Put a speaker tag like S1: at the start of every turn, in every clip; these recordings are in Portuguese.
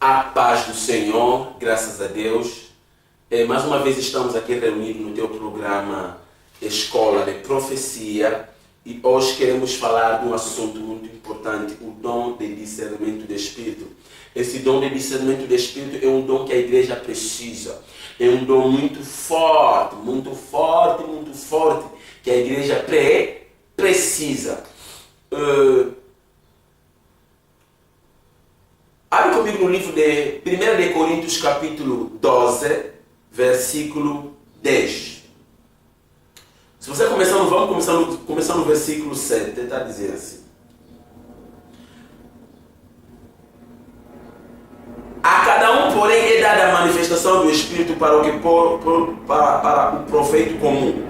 S1: A paz do Senhor, graças a Deus. Mais uma vez estamos aqui reunidos no teu programa Escola de Profecia e hoje queremos falar de um assunto muito importante, o dom de discernimento do Espírito. Esse dom de discernimento do Espírito é um dom que a igreja precisa. É um dom muito forte, que a igreja precisa. Abre comigo no livro de 1 de Coríntios, capítulo 12, versículo 10. Se você vamos começar no versículo 7, está dizendo assim. A cada um, porém, é dada a manifestação do Espírito para o proveito comum.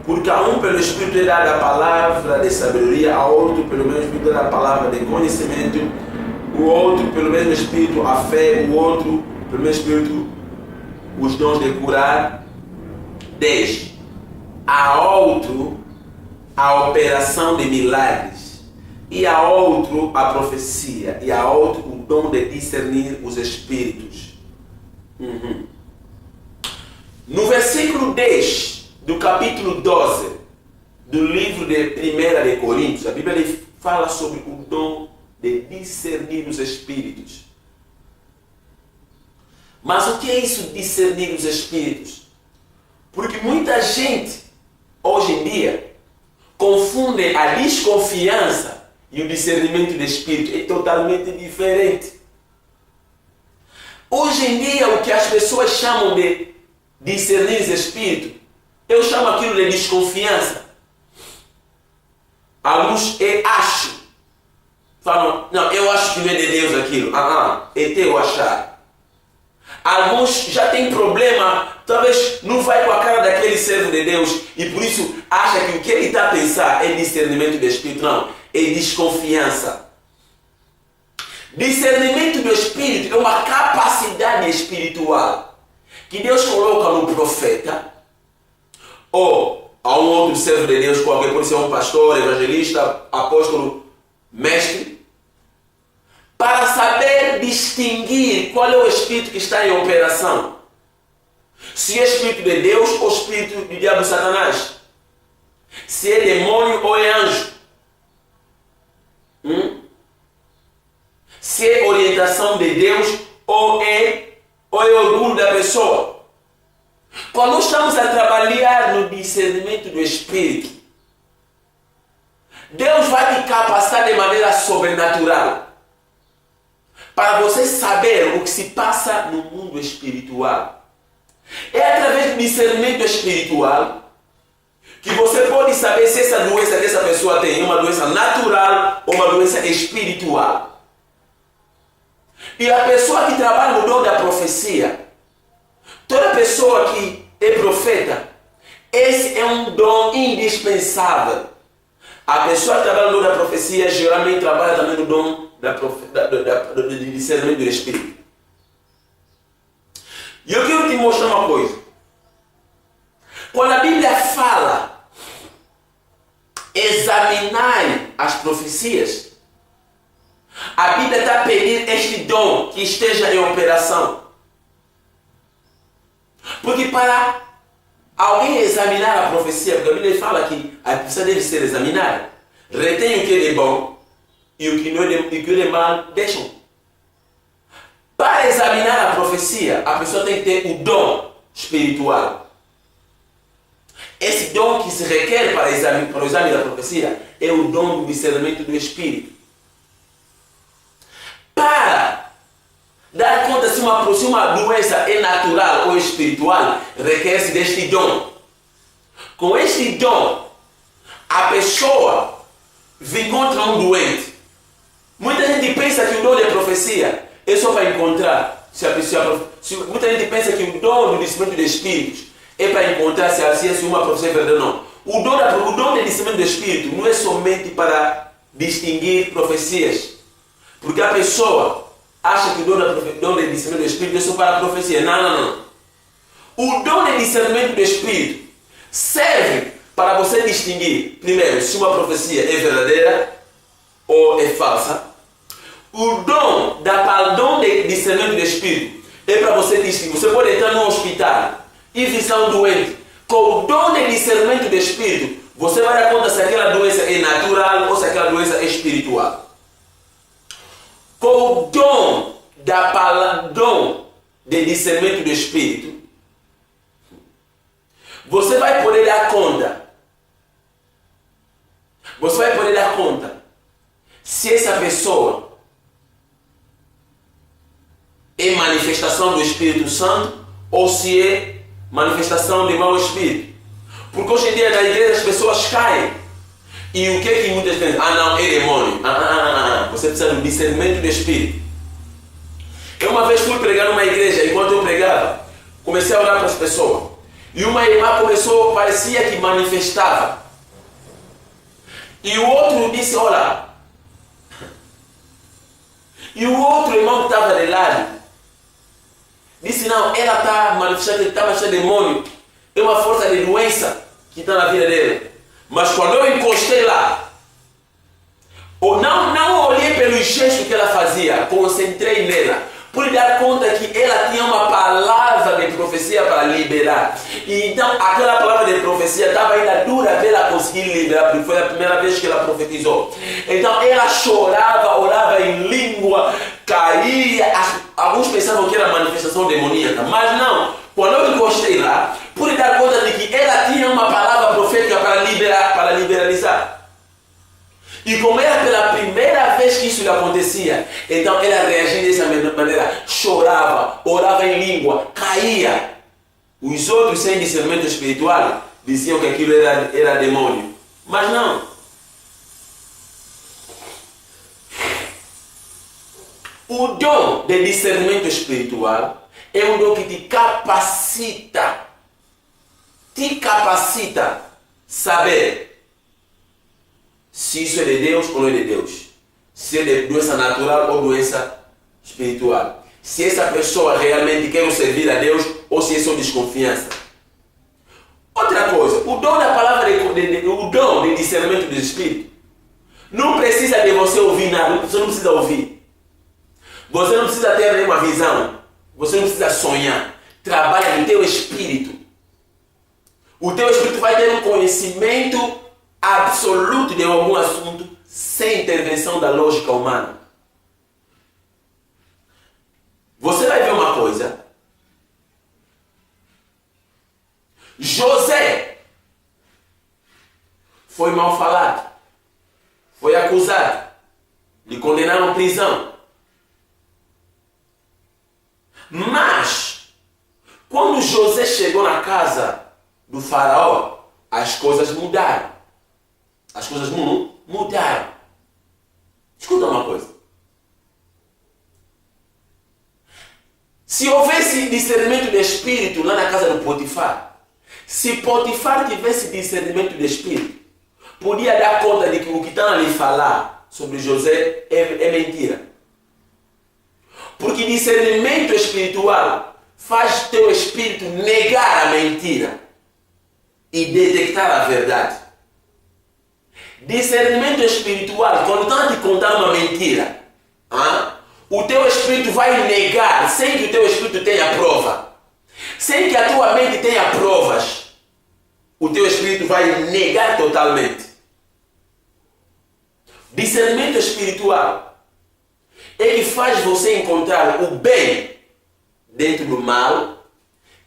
S1: Porque a um pelo Espírito é dada a palavra de sabedoria, a outro pelo mesmo Espírito é dada a palavra de conhecimento, o outro pelo mesmo Espírito a fé, o outro pelo mesmo Espírito os dons de curar. 10. A outro a operação de milagres, e a outro a profecia, e a outro o dom de discernir os espíritos. No versículo 10 do capítulo 12 do livro de 1 de Coríntios, a Bíblia fala sobre o dom de discernir os espíritos. Mas o que é isso, discernir os espíritos? Porque muita gente, hoje em dia, confunde a desconfiança e o discernimento do espírito. É totalmente diferente. Hoje em dia, o que as pessoas chamam de discernir os espíritos, eu chamo aquilo de desconfiança. Alguns acham. Falam, não, eu acho que não é de Deus aquilo. É teu achar. Alguns já têm problema, talvez não vai com a cara daquele servo de Deus e por isso acha que o que ele está a pensar é discernimento do Espírito. Não, é desconfiança. Discernimento do Espírito é uma capacidade espiritual que Deus coloca no profeta ou a um outro servo de Deus, qualquer, pode ser um pastor, evangelista, apóstolo, mestre, para saber distinguir qual é o espírito que está em operação. Se é espírito de Deus ou espírito do diabo Satanás. Se é demônio ou é anjo. Se é orientação de Deus ou é orgulho da pessoa. Quando estamos a trabalhar no discernimento do espírito, Deus vai te capacitar de maneira sobrenatural para você saber o que se passa no mundo espiritual. É através do discernimento espiritual que você pode saber se essa doença que essa pessoa tem é uma doença natural ou uma doença espiritual. E a pessoa que trabalha no dom da profecia, toda pessoa que é profeta, esse é um dom indispensável. A pessoa que trabalha no dom da profecia geralmente trabalha também no dom do discernimento do Espírito. E eu quero te mostrar uma coisa. Quando a Bíblia fala examinar as profecias, a Bíblia está a pedir este dom que esteja em operação. Porque para alguém examinar a profecia, porque a Bíblia fala que a profecia deve ser examinada, retém o que é de bom e o que não é de mal, deixam. Para examinar a profecia, a pessoa tem que ter o dom espiritual. Esse dom que se requer para o exame da profecia é o dom do discernimento do Espírito. Para dar conta se uma doença é natural ou espiritual, requer-se deste dom. Com este dom, a pessoa encontra um doente. Muita gente pensa que o dom de profecia é só para encontrar. Muita gente pensa que o dom do discernimento de espíritos é para encontrar se uma profecia é verdade ou não. O dom de discernimento de espírito não é somente para distinguir profecias. Porque a pessoa acha que o dom de discernimento do Espírito é só para a profecia. Não. O dom de discernimento do Espírito serve para você distinguir, primeiro, se uma profecia é verdadeira ou é falsa. O dom dom de discernimento do Espírito é para você distinguir. Você pode entrar no hospital e visitar um doente. Com o dom de discernimento do Espírito, você vai dar conta se aquela doença é natural ou se aquela doença é espiritual. Com o dom dom de discernimento do Espírito, você vai poder dar conta. Você vai poder dar conta se essa pessoa é manifestação do Espírito Santo ou se é manifestação de mau espírito. Porque hoje em dia na igreja as pessoas caem. E o que é que muitas vezes? Ah não, é demônio. Você precisa do discernimento do Espírito. Eu uma vez fui pregar numa igreja, enquanto eu pregava, comecei a orar para as pessoas. E uma irmã começou, parecia que manifestava. E o outro disse, olha. E o outro irmão que estava de lado disse, não, ela está manifestando, está manifestando demônio. É uma força de doença que está na vida dele. Mas quando eu encostei lá, não olhei pelo gesto que ela fazia, concentrei nela. Pude dar conta que ela tinha uma palavra de profecia para liberar. E então aquela palavra de profecia estava ainda dura para ela conseguir liberar, porque foi a primeira vez que ela profetizou. Então ela chorava, orava em língua, caía. Alguns pensavam que era manifestação demoníaca, mas não. Quando eu encostei lá, pude dar conta de que ela tinha uma palavra profética para liberar, para liberalizar. E como era pela primeira vez que isso lhe acontecia, então ela reagia dessa maneira, chorava, orava em língua, caía. Os outros sem discernimento espiritual diziam que aquilo era demônio. Mas não. O dom de discernimento espiritual é um dom que te capacita saber se isso é de Deus ou não é de Deus. Se é de doença natural ou doença espiritual. Se essa pessoa realmente quer servir a Deus ou se é só desconfiança. Outra coisa, o dom da palavra, o dom de discernimento do Espírito, não precisa de você ouvir nada, você não precisa ouvir. Você não precisa ter nenhuma visão. Você não precisa sonhar. Trabalha no teu espírito. O teu espírito vai ter um conhecimento absoluto de algum assunto sem intervenção da lógica humana. Você vai ver uma coisa. José foi mal falado, foi acusado, lhe condenaram à prisão. Mas quando José chegou na casa do faraó, as coisas mudaram. As coisas mudaram. Escuta uma coisa. Se houvesse discernimento de espírito lá na casa do Potifar, se Potifar tivesse discernimento de espírito, podia dar conta de que o que estão ali falar sobre José é mentira. Porque discernimento espiritual faz teu espírito negar a mentira e detectar a verdade. Discernimento espiritual, quando estão a te contar uma mentira, o teu espírito vai negar sem que o teu espírito tenha prova. Sem que a tua mente tenha provas, o teu espírito vai negar totalmente. Discernimento espiritual é que faz você encontrar o bem dentro do mal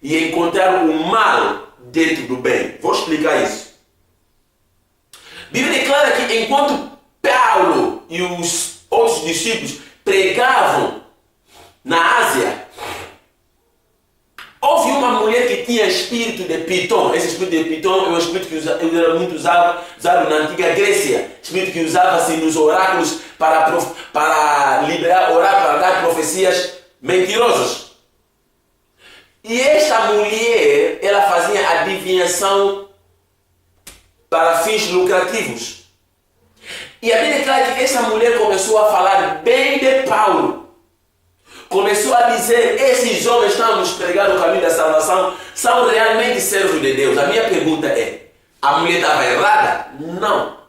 S1: e encontrar o mal dentro do bem. Vou explicar isso. A Bíblia declara que enquanto Paulo e os outros discípulos pregavam na Ásia, houve uma mulher que tinha espírito de Piton. Esse espírito de Piton é um espírito que era muito usado na antiga Grécia. Espírito que usava-se nos oráculos para liberar, orar, para dar profecias mentirosas. E esta mulher, ela fazia adivinhação para fins lucrativos. E a Bíblia declara que essa mulher começou a falar bem de Paulo. Começou a dizer, esses homens estão nos pregando o caminho da salvação, são realmente servos de Deus. A minha pergunta é, a mulher estava errada? Não.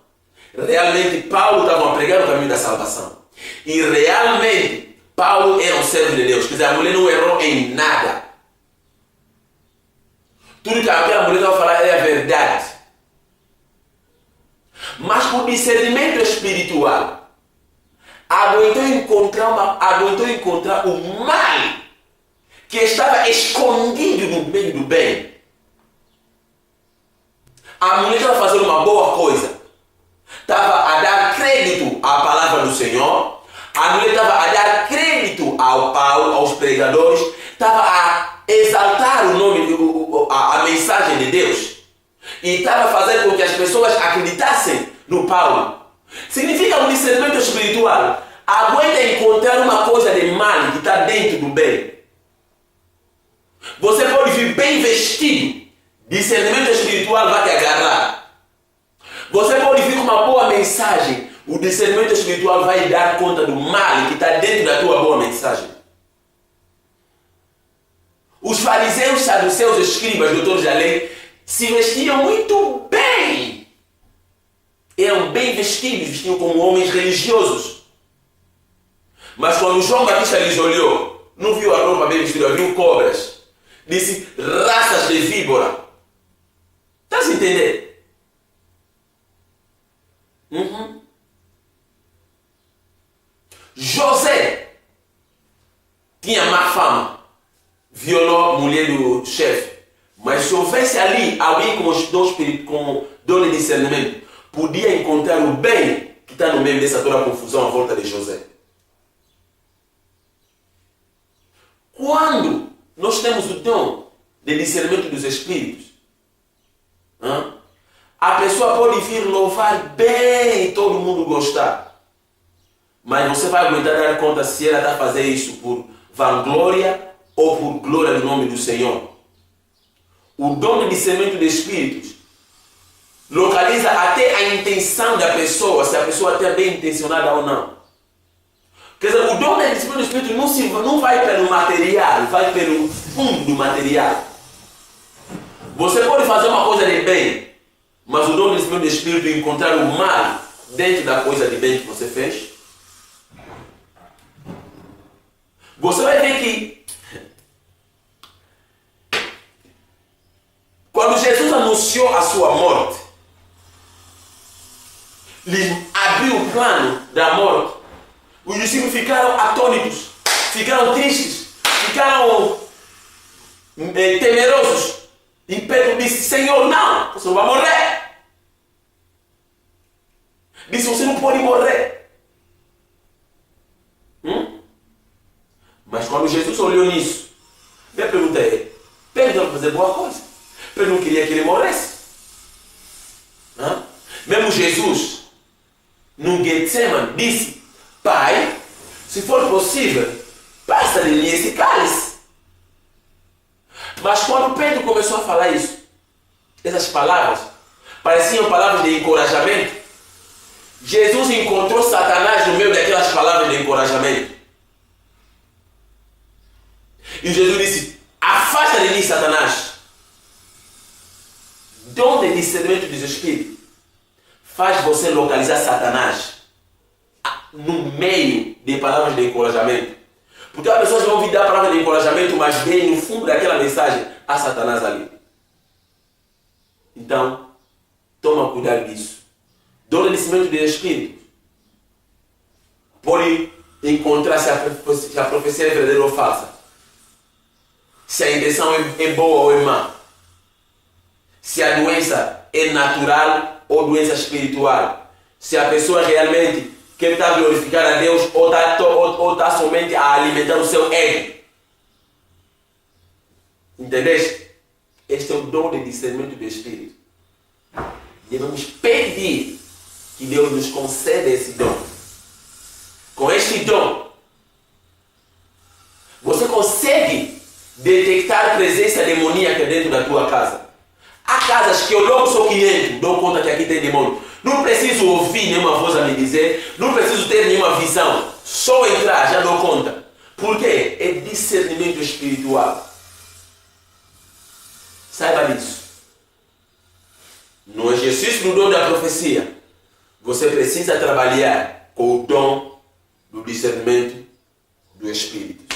S1: Realmente Paulo estava pregando o caminho da salvação. E realmente, Paulo era um servo de Deus. Quer dizer, a mulher não errou em nada. Tudo que aquela mulher estava falando é a verdade. Mas por discernimento espiritual, aguentou encontrar o mal que estava escondido no meio do bem. A mulher estava fazendo uma boa coisa. Estava a dar crédito à palavra do Senhor. A mulher estava a dar crédito ao Paulo, aos pregadores. Estava a exaltar o nome, a mensagem de Deus. E estava a fazer com que as pessoas acreditassem no Paulo. Significa um discernimento espiritual. Aguenta encontrar uma coisa de mal que está dentro do bem. Você pode vir bem vestido. Discernimento espiritual vai te agarrar. Você pode vir com uma boa mensagem. O discernimento espiritual vai dar conta do mal que está dentro da tua boa mensagem. Os fariseus, saduceus, escribas, doutores da lei, se vestiam muito bem. Eram bem vestidos, vestiam como homens religiosos. Mas quando João Batista lhes olhou, não viu a roupa bem vestida, viu cobras. Disse, raças de víbora. Está a entender? José tinha má fama. Violou a mulher do chefe. Mas se houvesse ali alguém com dom de discernimento, podia encontrar o bem que está no meio dessa toda a confusão à volta de José. Quando nós temos o dom de discernimento dos espíritos, a pessoa pode vir louvar bem e todo mundo gostar. Mas você vai aguentar dar conta se ela está fazendo isso por vanglória ou por glória do nome do Senhor. O dom de discernimento de espíritos localiza até a intenção da pessoa, se a pessoa está bem intencionada ou não. Quer dizer, o dom de discernimento do espírito não vai pelo material, vai pelo fundo do material. Você pode fazer uma coisa de bem, mas o dom de discernimento do espírito é encontrar o mal dentro da coisa de bem que você fez. Você vai ver que quando Jesus anunciou a sua morte, lhe abriu o plano da morte, os discípulos ficaram atônitos, ficaram tristes, ficaram temerosos. E Pedro disse, Senhor, não, você não vai morrer. Disse, você não pode morrer. Mas quando Jesus olhou nisso, minha pergunta é, Pedro vai fazer boa coisa. Pedro não queria que ele morresse. Mesmo Jesus, no Getsemane, disse, Pai, se for possível, passa de mim esse cálice. Mas quando Pedro começou a falar isso, essas palavras pareciam palavras de encorajamento. Jesus encontrou Satanás no meio daquelas palavras de encorajamento. E Jesus disse, afasta de mim, Satanás. Dom de discernimento dos espíritos faz você localizar Satanás no meio de palavras de encorajamento. Porque as pessoas vão ouvir dar palavras de encorajamento, mas bem no fundo daquela mensagem há Satanás ali. Então, toma cuidado disso. Dom de discernimento dos espíritos pode encontrar se a profecia é verdadeira ou falsa. Se a intenção é boa ou é má. Se a doença é natural ou doença espiritual. Se a pessoa realmente quer estar a glorificar a Deus ou está somente a alimentar o seu ego. Entendeste? Este é o dom de discernimento do Espírito. Devemos pedir que Deus nos conceda esse dom. Com este dom, você consegue detectar presença demoníaca dentro da tua casa. Há casas que eu logo sou cliente, dou conta que aqui tem demônio. Não preciso ouvir nenhuma voz a me dizer, não preciso ter nenhuma visão. Só entrar, já dou conta. Por quê? É discernimento espiritual. Saiba disso. No exercício do dom da profecia, você precisa trabalhar com o dom do discernimento do Espírito.